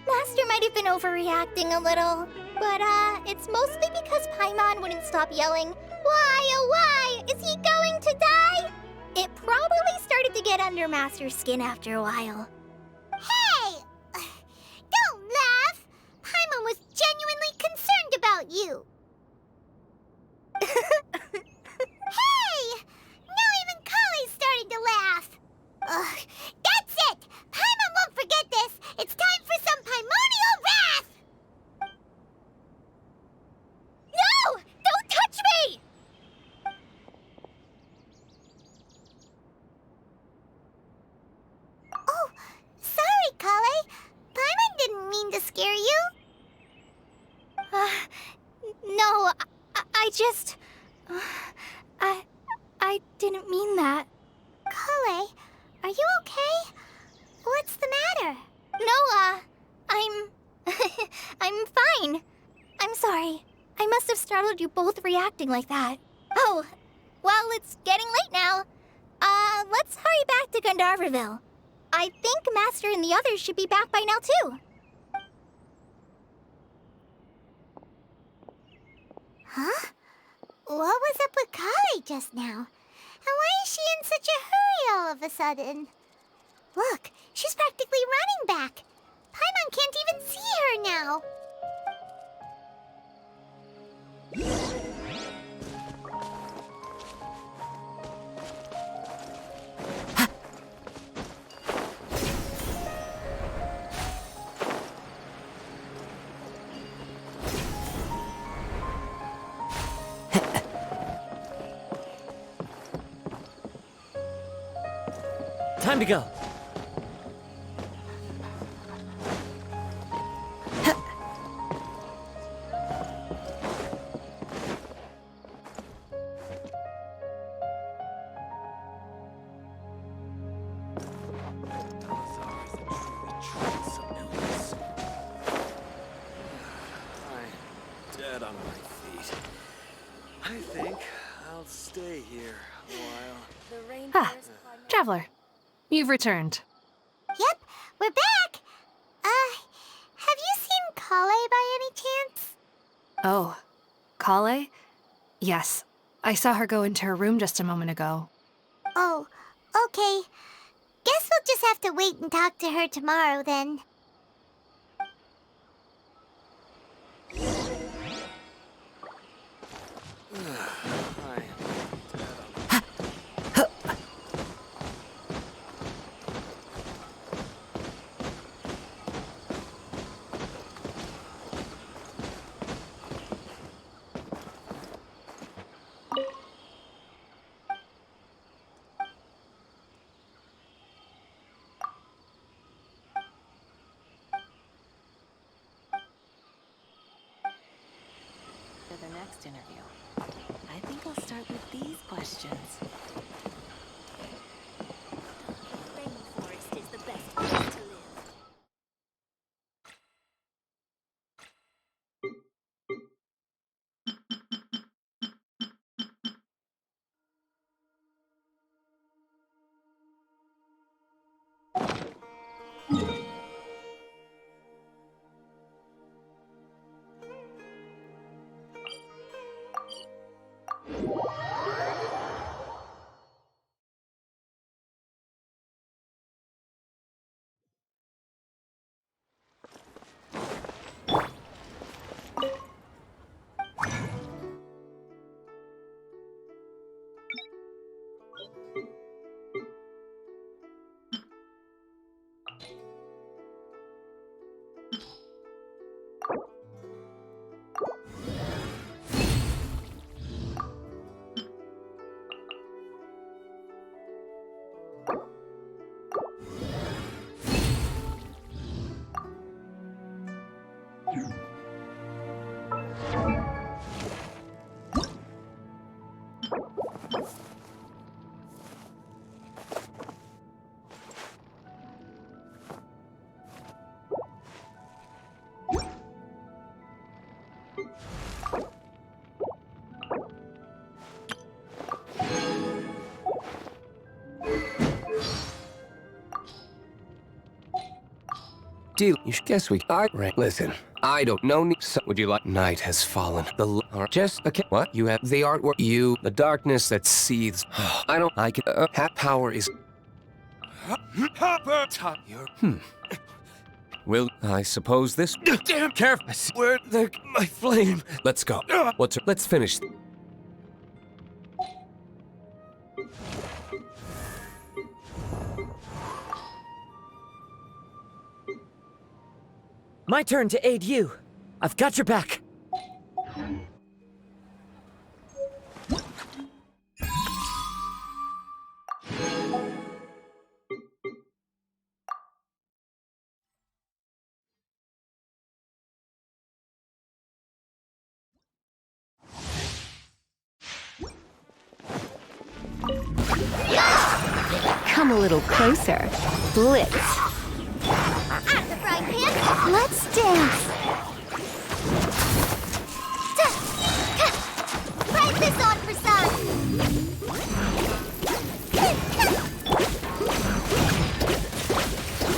Master might have been overreacting a little. But, it's mostly because Paimon wouldn't stop yelling, "Why, oh why? Is he going to die?" It probably started to get under Master's skin after a while. Hey! Don't laugh! Paimon was genuinely concerned about you. Hey! Now even Kali's starting to laugh. Ugh, that's it! Paimon won't forget this! It's time for some Paimonial wrath! No! Don't touch me! Oh, sorry, Kale. Paimon didn't mean to scare you. No, I just... I didn't mean that. Kale, are you okay? What's the matter? No, I'm... I'm fine. I'm sorry. I must have startled you both reacting like that. Oh, well, it's getting late now. Let's hurry back to Gandharville. I think Master and the others should be back by now, too. Huh? What was up with Kale just now? And why is she in such a hurry all of a sudden? Look, she's practically running back. Paimon can't even see her now. Time to go. Dead on my feet. I think I'll stay here a while. Traveler, you've returned. Yep, we're back. Have you seen Kale by any chance? Oh, Kale? Yes, I saw her go into her room just a moment ago. Oh, okay. Guess we'll just have to wait and talk to her tomorrow then. For the next interview, I think I'll start with these questions. Deal. You should guess we are right. Listen, I don't know. So would you like? Night has fallen. The just okay. What you have? The artwork. You. The darkness that seethes. I don't like it. Power is. Will I suppose this? Damn careful. Where the my flame? Let's go. Let's finish. My turn to aid you. I've got your back. Come a little closer. Blitz. At the frying pan, let's dance. Try this on for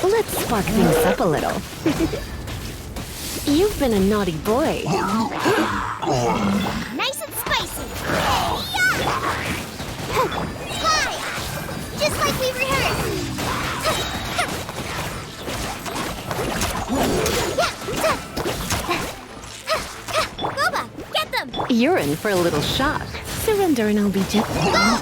Let's spark things up a little. You've been a naughty boy. nice and spicy. Fly! Just like we rehearsed. Boba, get them! You're in for a little shock. Surrender and I'll be gentle. Go!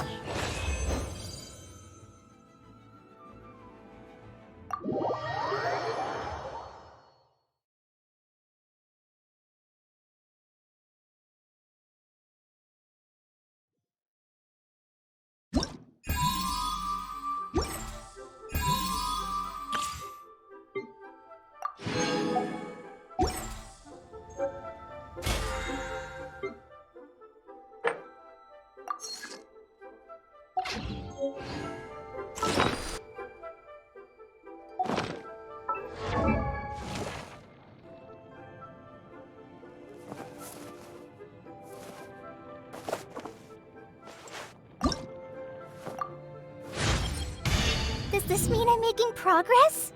Does this mean I'm making progress?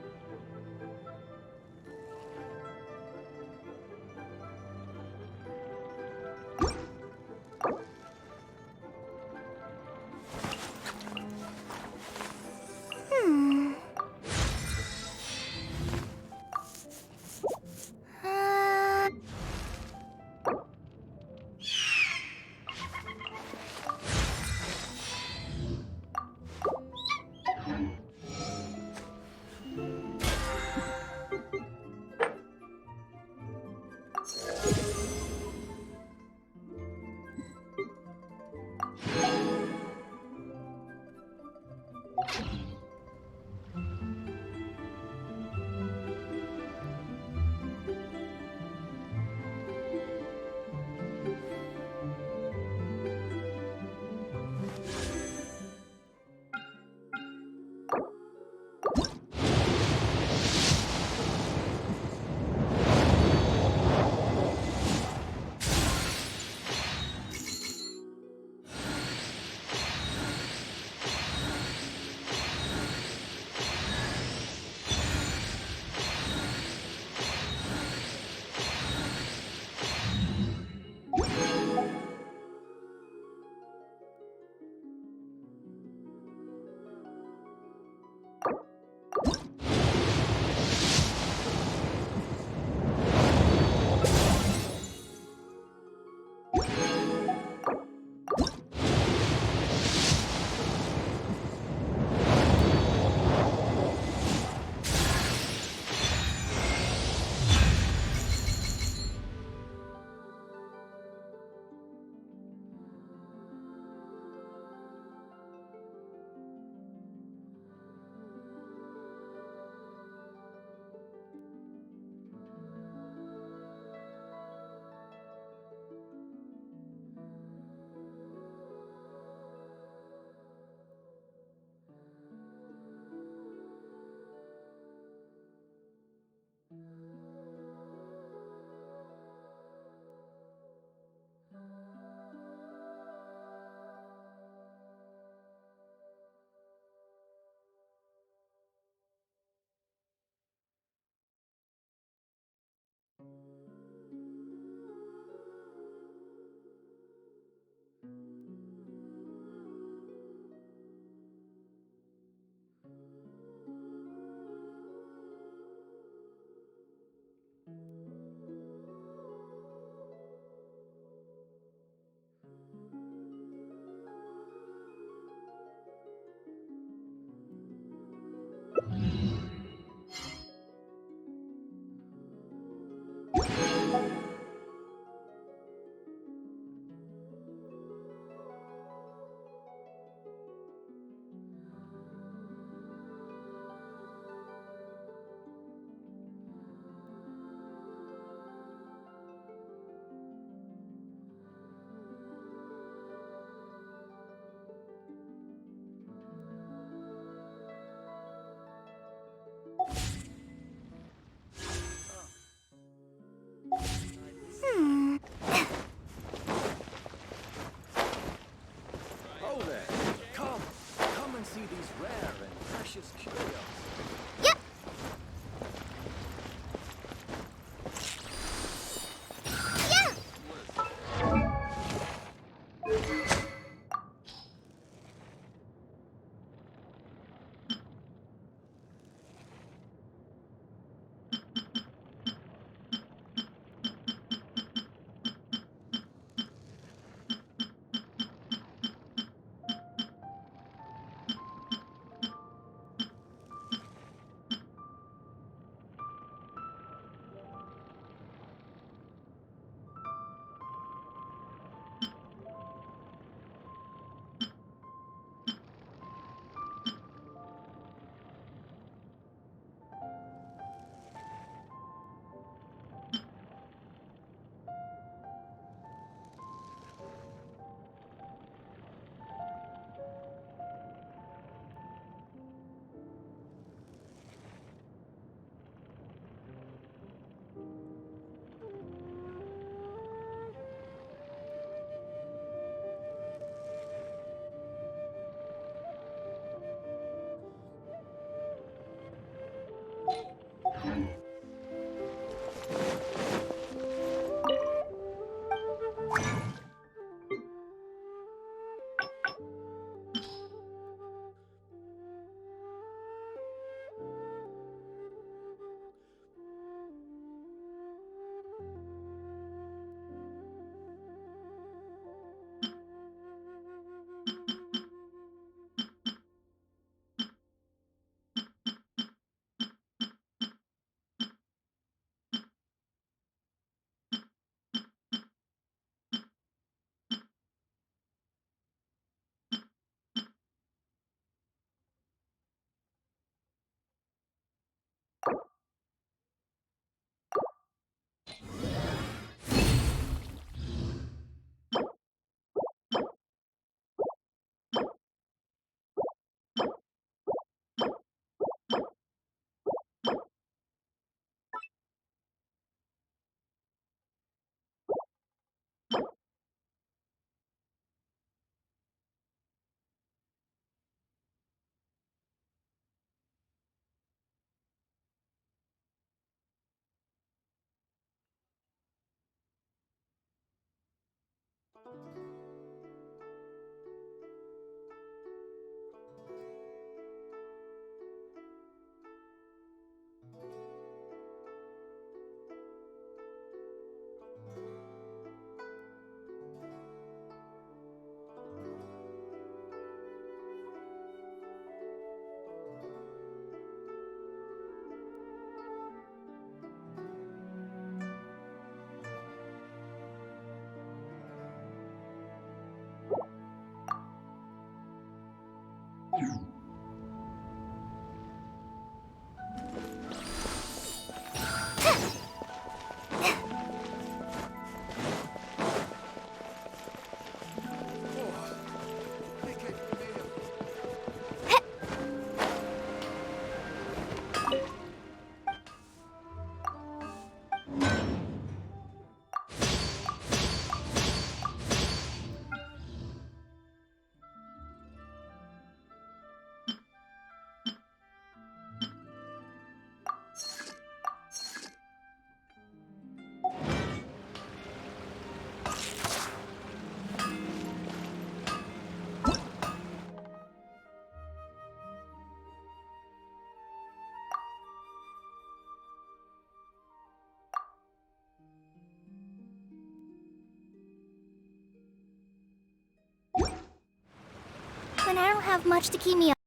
and I don't have much to keep me